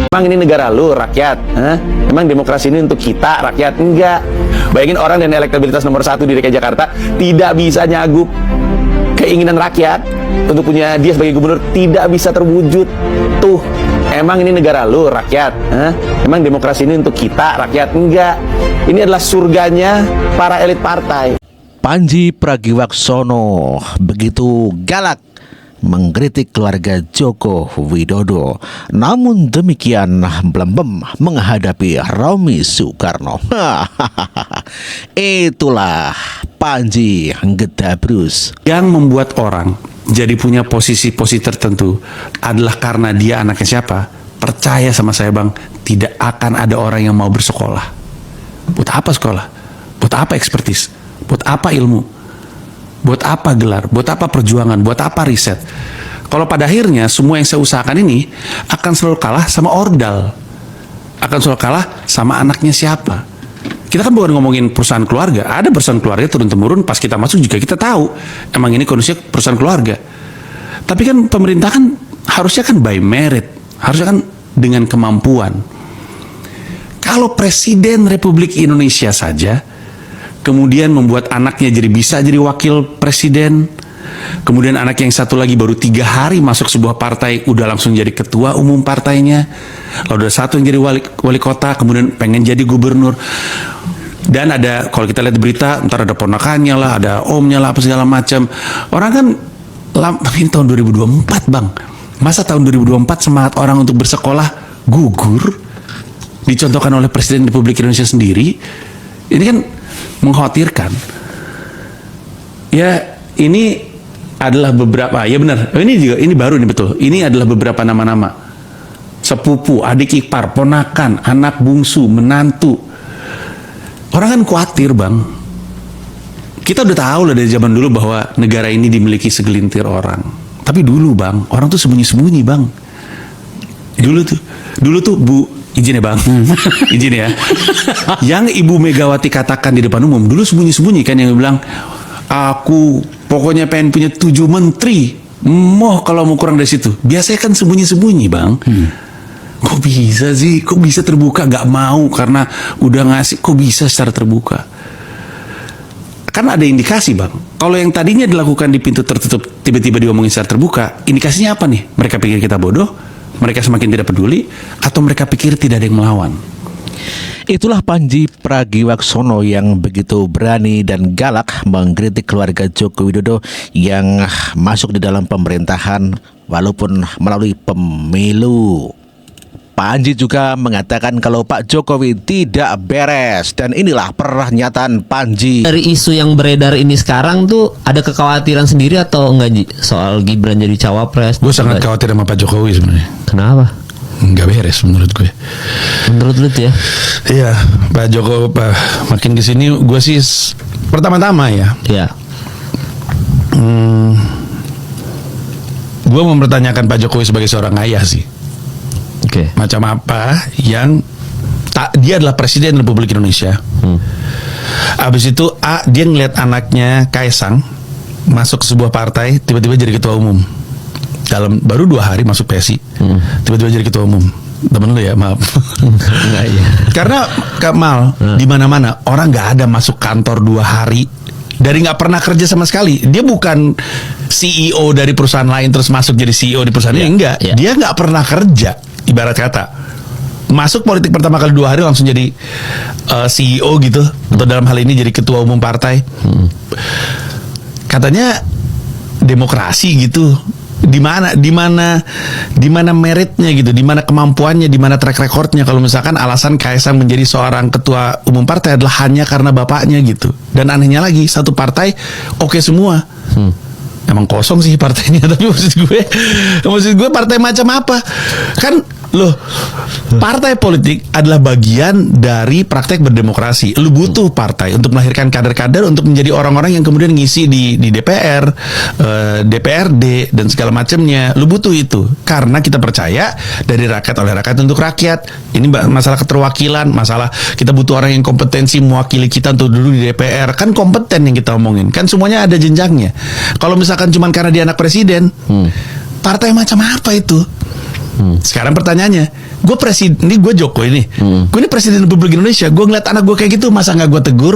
Emang ini negara lu, rakyat? Hah? Emang demokrasi ini untuk kita, rakyat? Enggak. Bayangin orang dengan elektabilitas nomor 1 di DKI Jakarta tidak bisa nyagup keinginan rakyat untuk punya dia sebagai gubernur, tidak bisa terwujud. Tuh, emang ini negara lu, rakyat? Hah? Emang demokrasi ini untuk kita, rakyat? Enggak. Ini adalah surganya para elit partai. Pandji Pragiwaksono begitu galak mengkritik keluarga Joko Widodo. Namun demikian belum menghadapi Romi Soekarno. Itulah Pandji Gedabrus. Yang membuat orang jadi punya posisi-posisi tertentu adalah karena dia anaknya siapa. Percaya sama saya bang, tidak akan ada orang yang mau bersekolah. Buat apa sekolah? Buat apa ekspertis? Buat apa ilmu? Buat apa gelar? Buat apa perjuangan? Buat apa riset? Kalau pada akhirnya semua yang saya usahakan ini akan selalu kalah sama ordal, akan selalu kalah sama anaknya siapa. Kita kan bukan ngomongin perusahaan keluarga. Ada perusahaan keluarga turun-temurun, pas kita masuk juga kita tahu emang ini kondisinya perusahaan keluarga. Tapi kan pemerintah kan harusnya kan by merit, harusnya kan dengan kemampuan. Kalau Presiden Republik Indonesia saja kemudian membuat anaknya bisa jadi wakil presiden, kemudian anak yang satu lagi baru 3 hari masuk sebuah partai udah langsung jadi ketua umum partainya, lalu ada satu yang jadi wali kota, kemudian pengen jadi gubernur, dan ada, kalau kita lihat berita ntar ada ponakannya lah, ada omnya lah, apa segala macam. Orang kan ini tahun 2024 bang, masa tahun 2024 semangat orang untuk bersekolah gugur dicontohkan oleh Presiden Republik Indonesia sendiri? Ini kan mengkhawatirkan. Ya, ini adalah beberapa, ya benar. Ini baru nih, betul. Ini adalah beberapa nama-nama. Sepupu, adik ipar, ponakan, anak bungsu, menantu. Orang kan khawatir, Bang. Kita udah tahu lah dari zaman dulu bahwa negara ini dimiliki segelintir orang. Tapi dulu, Bang, orang tuh sembunyi-sembunyi, Bang. Dulu tuh Bu, izin ya bang, izin ya. Yang Ibu Megawati katakan di depan umum dulu sembunyi-sembunyi kan, yang bilang aku pokoknya pengen punya 7 menteri. Moh kalau mau kurang dari situ. Biasanya kan sembunyi-sembunyi bang. Kok bisa sih? Kok bisa terbuka? Gak mau karena udah ngasih. Kok bisa secara terbuka? Kan ada indikasi bang. Kalau yang tadinya dilakukan di pintu tertutup tiba-tiba diomongin secara terbuka, indikasinya apa nih? Mereka pikir kita bodoh? Mereka semakin tidak peduli, atau mereka pikir tidak ada yang melawan? Itulah Pandji Pragiwaksono yang begitu berani dan galak mengkritik keluarga Joko Widodo yang masuk di dalam pemerintahan walaupun melalui pemilu. Pandji juga mengatakan kalau Pak Jokowi tidak beres, dan inilah pernyataan Pandji. Dari isu yang beredar ini sekarang tuh ada kekhawatiran sendiri atau enggak Ji? Soal Gibran jadi cawapres? Gue sangat khawatir sama Pak Jokowi sebenarnya. Kenapa? Nggak beres menurut gue. Menurut lu tuh ya? Iya, Pak Jokowi makin kesini gue sih pertama-tama ya. Iya. Gue mempertanyakan Pak Jokowi sebagai seorang ayah sih. Oke. Macam apa yang dia adalah Presiden Republik Indonesia. Abis itu dia ngeliat anaknya Kaisang masuk ke sebuah partai, tiba-tiba jadi ketua umum. Dalam baru 2 hari masuk PSI, tiba-tiba jadi ketua umum. Temen lu ya, maaf. Enggak ya. Karena Kamal di mana-mana orang nggak ada masuk kantor 2 hari dari nggak pernah kerja sama sekali. Dia bukan CEO dari perusahaan lain terus masuk jadi CEO di perusahaan ini, enggak. Dia nggak pernah kerja, ibarat kata. Masuk politik pertama kali 2 hari langsung jadi CEO gitu, atau dalam hal ini jadi ketua umum partai. Katanya demokrasi gitu. Di mana meritnya gitu, di mana kemampuannya, di mana track recordnya. Kalau misalkan alasan Kaisang menjadi seorang ketua umum partai adalah hanya karena bapaknya gitu. Dan anehnya lagi, satu partai oke semua. Emang kosong sih partainya, tapi maksud gue partai macam apa? Kan loh, partai politik adalah bagian dari praktek berdemokrasi. Lu butuh partai untuk melahirkan kader-kader untuk menjadi orang-orang yang kemudian ngisi di DPR, DPRD dan segala macamnya. Lu butuh itu karena kita percaya dari rakyat, oleh rakyat untuk rakyat. Ini masalah keterwakilan, masalah kita butuh orang yang kompetensi mewakili kita untuk duduk di DPR. Kan kompeten yang kita omongin. Kan semuanya ada jenjangnya. Kalau misalkan cuma karena dia anak presiden, partai macam apa itu? Sekarang pertanyaannya, gue presiden, ini gue Jokowi nih, gue ini presiden Republik Indonesia, gue ngeliat anak gue kayak gitu, masa nggak gue tegur?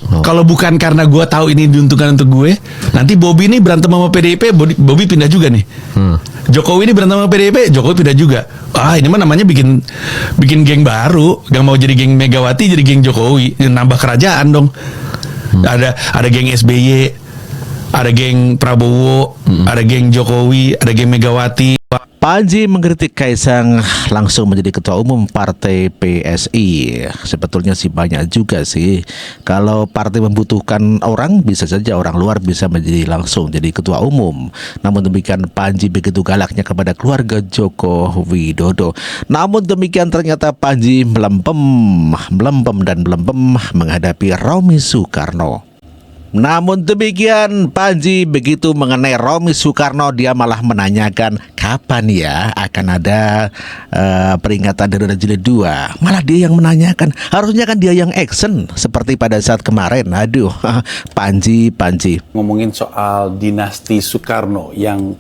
Kalau bukan karena gue tahu ini diuntungkan untuk gue, nanti Bobby ini berantem sama PDIP, Bobby pindah juga nih. Jokowi ini berantem sama PDIP, Jokowi pindah juga. Ini mah namanya bikin geng baru, gak mau jadi geng Megawati, jadi geng Jokowi, nambah kerajaan dong. Ada geng SBY, ada geng Prabowo, ada geng Jokowi, ada geng Megawati. Panji mengkritik Kaisang langsung menjadi ketua umum partai PSI. Sebetulnya sih banyak juga sih. Kalau partai membutuhkan orang, bisa saja orang luar bisa menjadi langsung jadi ketua umum. Namun demikian Panji begitu galaknya kepada keluarga Joko Widodo. Namun demikian ternyata Panji melempem menghadapi Romi Soekarno. Namun demikian Panji begitu mengenai Romi Soekarno, dia malah menanyakan kapan ya akan ada peringatan Darurat Jilid 2. Malah dia yang menanyakan, harusnya kan dia yang action seperti pada saat kemarin. Aduh, Panji. Ngomongin soal dinasti Soekarno yang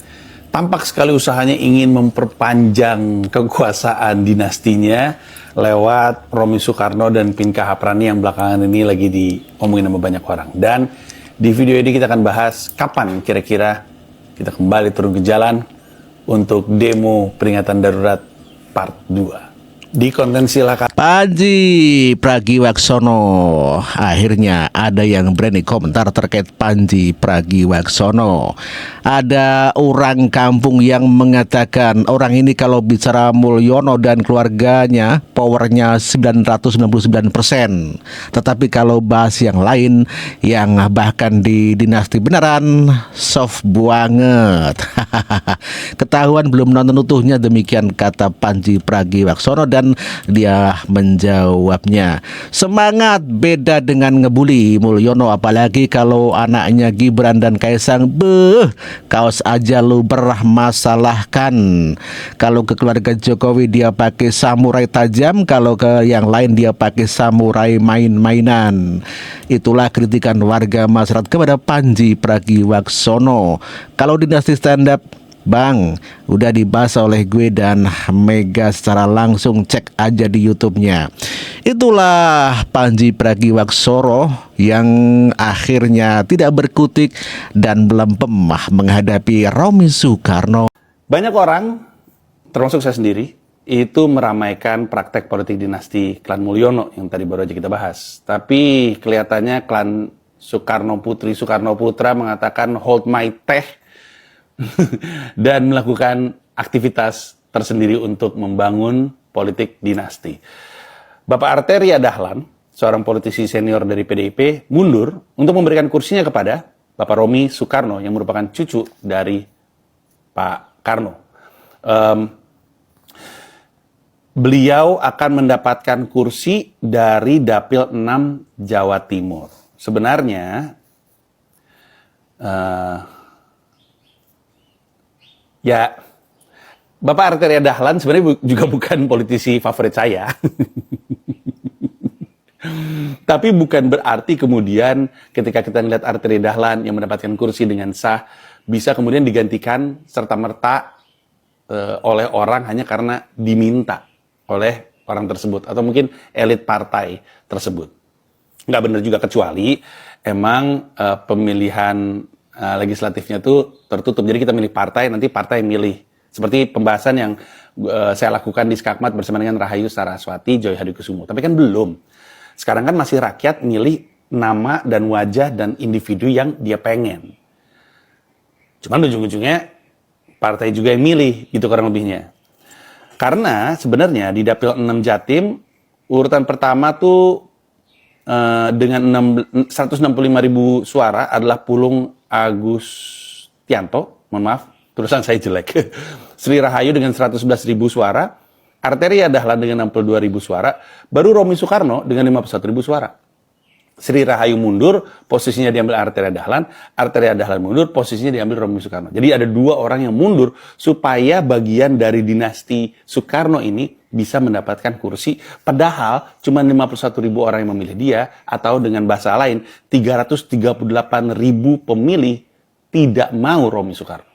tampak sekali usahanya ingin memperpanjang kekuasaan dinastinya lewat Romi Soekarno dan Pinka Haprani yang belakangan ini lagi diomongin sama banyak orang. Dan di video ini kita akan bahas kapan kira-kira kita kembali turun ke jalan untuk demo peringatan darurat part 2. Di konten silakan. Panji Pragiwaksono, akhirnya ada yang berani komentar terkait Panji Pragiwaksono. Ada orang kampung yang mengatakan orang ini kalau bicara Mulyono dan keluarganya powernya 999%. Tetapi kalau bahas yang lain yang bahkan di dinasti beneran soft banget. Ketahuan belum nonton utuhnya, demikian kata Panji Pragiwaksono. Dan dia menjawabnya, semangat beda dengan ngebully Mulyono, apalagi kalau anaknya Gibran dan Kaisang. Kaos aja lu bermasalahkan. Kalau ke keluarga Jokowi dia pakai samurai tajam, kalau ke yang lain dia pakai samurai main-mainan. Itulah kritikan warga masyarakat kepada Panji Pragiwaksono. Kalau dinasti stand up, Bang, udah dibahas oleh gue dan Mega secara langsung, cek aja di YouTube-nya. Itulah Panji Pragiwaksono yang akhirnya tidak berkutik dan melempem menghadapi Romi Soekarno. Banyak orang, termasuk saya sendiri, itu meramaikan praktek politik dinasti klan Mulyono yang tadi baru aja kita bahas. Tapi kelihatannya klan Soekarno Putri, Soekarno Putra mengatakan hold my teh dan melakukan aktivitas tersendiri untuk membangun politik dinasti. Bapak Arteria Dahlan, seorang politisi senior dari PDIP, mundur untuk memberikan kursinya kepada Bapak Romi Soekarno yang merupakan cucu dari Pak Karno. Beliau akan mendapatkan kursi dari Dapil 6 Jawa Timur. Sebenarnya ya, Bapak Arteria Dahlan sebenarnya juga bukan politisi favorit saya. Tapi bukan berarti kemudian ketika kita melihat Arteria Dahlan yang mendapatkan kursi dengan sah, bisa kemudian digantikan serta-merta oleh orang hanya karena diminta oleh orang tersebut. Atau mungkin elit partai tersebut. Nggak benar juga, kecuali emang pemilihan legislatifnya tuh tertutup. Jadi kita milih partai, nanti partai milih. Seperti pembahasan yang saya lakukan di Skakmat bersama dengan Rahayu Saraswati, Joy Hadikusumo. Tapi kan belum. Sekarang kan masih rakyat milih nama dan wajah dan individu yang dia pengen. Cuman ujung-ujungnya partai juga yang milih, gitu kurang lebihnya. Karena sebenarnya di Dapil 6 Jatim, urutan pertama tuh dengan 165.000 suara adalah Pulung Agustianto, mohon maaf, tulisan saya jelek. Sri Rahayu dengan 111.000 suara, Arteria Dahlan dengan 62.000 suara, baru Romi Soekarno dengan 51.000 suara. Sri Rahayu mundur, posisinya diambil Arteria Dahlan mundur, posisinya diambil Romi Soekarno. Jadi ada dua orang yang mundur supaya bagian dari dinasti Soekarno ini bisa mendapatkan kursi, padahal cuma 51.000 orang yang memilih dia, atau dengan bahasa lain 338.000 pemilih tidak mau Romi Soekarno.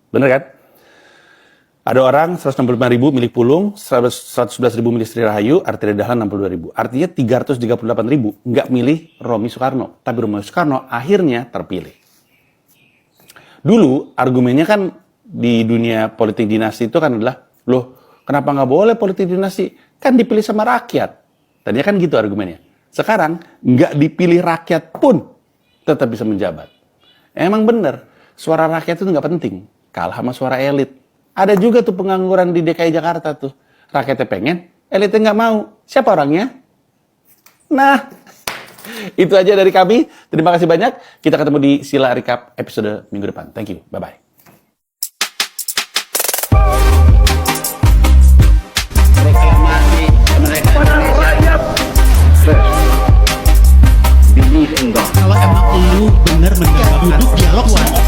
Bener kan? Ada orang 165.000 milik Pulung, 111.000 milik Sri Rahayu, artinya Dahlan 62.000. Artinya 338.000 nggak milih Romi Soekarno. Tapi Romi Soekarno akhirnya terpilih. Dulu argumennya kan di dunia politik dinasti itu kan adalah, loh kenapa nggak boleh politik dinasti? Kan dipilih sama rakyat. Tadinya kan gitu argumennya. Sekarang nggak dipilih rakyat pun tetap bisa menjabat. Emang bener, suara rakyat itu nggak penting. Kalah sama suara elit. Ada juga tuh pengangguran di DKI Jakarta tuh. Rakyatnya pengen, elitnya nggak mau. Siapa orangnya? Nah, itu aja dari kami. Terima kasih banyak. Kita ketemu di Sila Recap episode minggu depan. Thank you. Bye-bye. Reklamasi kemerdekaan rakyat. Believe in God. Kalau emang lu bener-bener duduk dialog sama